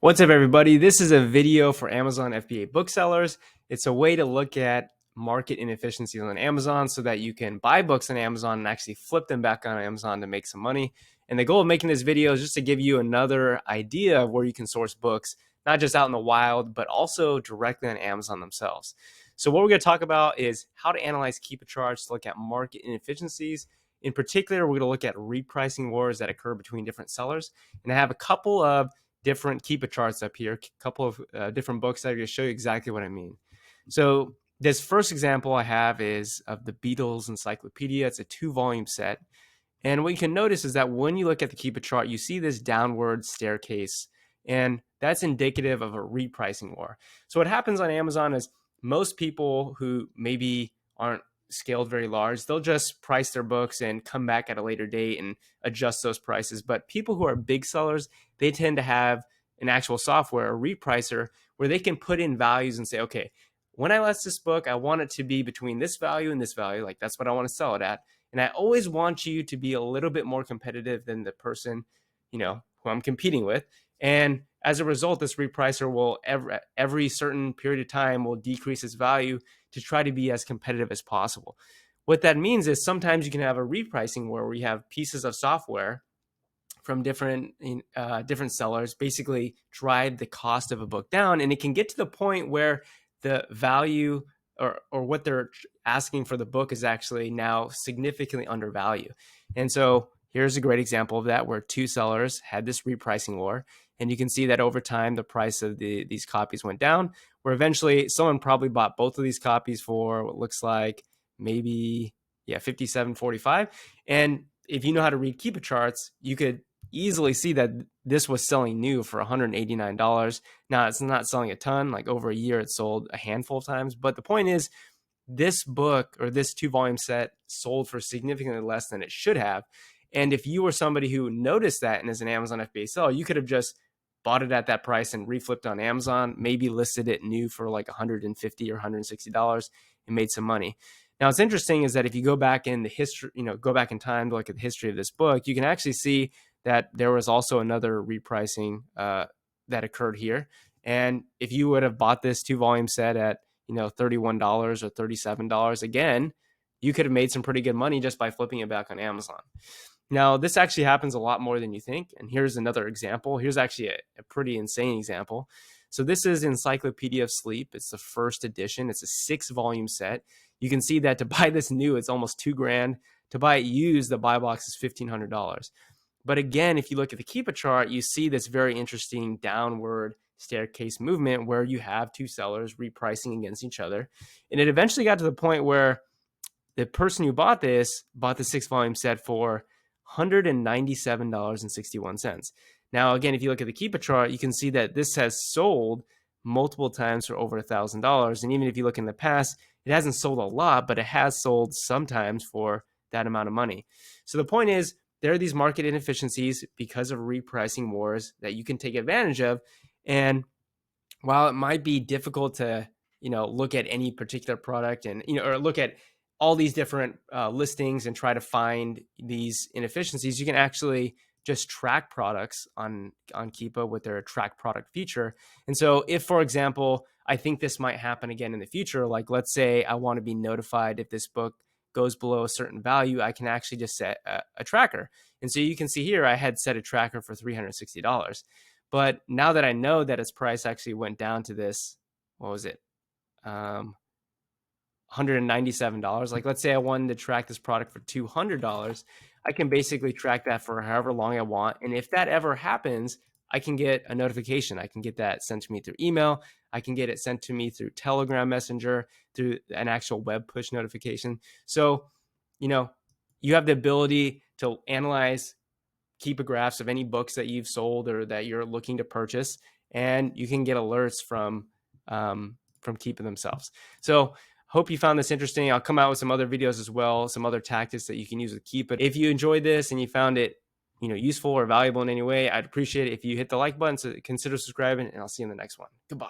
What's up, everybody? This is a video for Amazon FBA booksellers. It's a way to look at market inefficiencies on Amazon so that you can buy books on Amazon and actually flip them back on Amazon to make some money. And the goal of making this video is just to give you another idea of where you can source books, not just out in the wild, but also directly on Amazon themselves. So what we're going to talk about is how to analyze Keepa charts to look at market inefficiencies. In particular, we're going to look at repricing wars that occur between different sellers. And I have a couple of different Keepa charts up here, a couple of different books that are going to show you exactly what I mean. So this first example I have is of the Beatles Encyclopedia. It's a 2-volume set. And what you can notice is that when you look at the Keepa chart, you see this downward staircase, and that's indicative of a repricing war. So what happens on Amazon is most people who maybe aren't scaled very large, they'll just price their books and come back at a later date and adjust those prices. But people who are big sellers, they tend to have an actual software, a repricer, where they can put in values and say, okay, when I list this book, I want it to be between this value and this value. Like, that's what I want to sell it at. And I always want you to be a little bit more competitive than the person, who I'm competing with. And as a result, this repricer will every certain period of time will decrease its value to try to be as competitive as possible. What that means is sometimes you can have a repricing where we have pieces of software from different sellers basically drive the cost of a book down, and it can get to the point where the value or what they're asking for the book is actually now significantly undervalued. And so here's a great example of that, where two sellers had this repricing war, and you can see that over time the price of these copies went down, where eventually someone probably bought both of these copies for what looks like maybe $57.45. And if you know how to read Keepa charts, you could easily see that this was selling new for $189. Now, it's not selling a ton. Like, over a year, it sold a handful of times. But the point is, this book or this 2-volume set sold for significantly less than it should have. And if you were somebody who noticed that and is an Amazon FBA seller, you could have just bought it at that price and reflipped on Amazon, maybe listed it new for like $150 or $160 and made some money. Now, what's interesting is that if you go back in the history, go back in time to look at the history of this book, you can actually see that there was also another repricing that occurred here. And if you would have bought this 2-volume set at $31 or $37, again, you could have made some pretty good money just by flipping it back on Amazon. Now, this actually happens a lot more than you think. And here's another example. Here's actually a pretty insane example. So this is Encyclopedia of Sleep. It's the first edition. It's a 6-volume set. You can see that to buy this new, it's almost $2,000. To buy it used, the buy box is $1,500. But again, if you look at the Keepa chart, you see this very interesting downward staircase movement where you have two sellers repricing against each other. And it eventually got to the point where the person who bought the 6-volume set for $197.61. Now, again, if you look at the Keepa chart, you can see that this has sold multiple times for over $1,000. And even if you look in the past, it hasn't sold a lot, but it has sold sometimes for that amount of money. So the point is, there are these market inefficiencies because of repricing wars that you can take advantage of. And while it might be difficult to, look at any particular product and, or look at all these different listings and try to find these inefficiencies, you can actually just track products on Keepa with their track product feature. And so if, for example, I think this might happen again in the future, like let's say I want to be notified if this book goes below a certain value, I can actually just set a tracker. And so you can see here, I had set a tracker for $360. But now that I know that its price actually went down to this, what was it? $197. Like, let's say I wanted to track this product for $200. I can basically track that for however long I want. And if that ever happens, I can get a notification. I can get that sent to me through email. I can get it sent to me through Telegram Messenger, through an actual web push notification. So, you have the ability to analyze Keepa graphs of any books that you've sold or that you're looking to purchase, and you can get alerts from Keepa themselves. So hope you found this interesting. I'll come out with some other videos as well, some other tactics that you can use with Keepa. If you enjoyed this and you found it useful or valuable in any way, I'd appreciate it if you hit the like button, so consider subscribing, and I'll see you in the next one. Goodbye.